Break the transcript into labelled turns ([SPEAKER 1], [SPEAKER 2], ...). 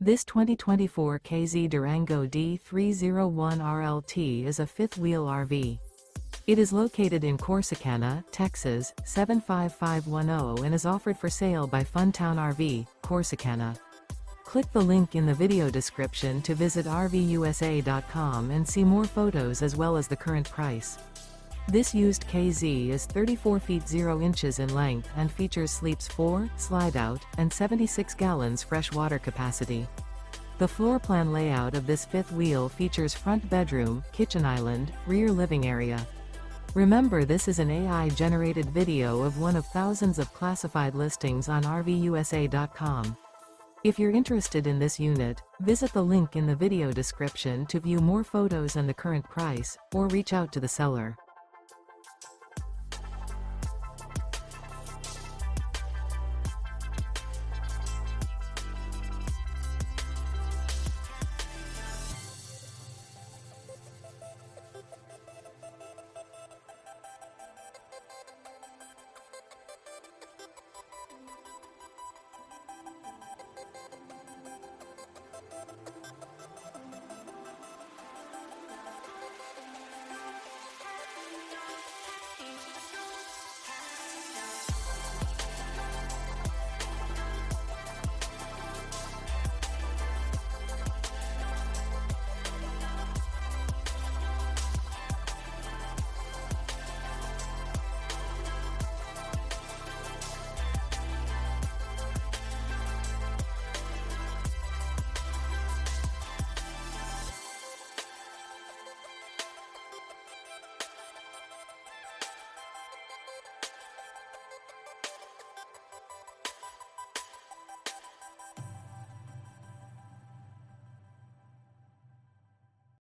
[SPEAKER 1] This 2024 K-Z Durango D301RLT is a fifth-wheel RV. It is located in Corsicana, Texas, 75510 and is offered for sale by Funtown RV, Corsicana. Click the link in the video description to visit RVUSA.com and see more photos as well as the current price. This used K-Z is 34 feet 0 inches in length and features sleeps 4, slide-out, and 76 gallons fresh water capacity. The floor plan layout of this fifth wheel features front bedroom, kitchen island, rear living area. Remember, this is an AI-generated video of one of thousands of classified listings on RVUSA.com. If you're interested in this unit, visit the link in the video description to view more photos and the current price, or reach out to the seller.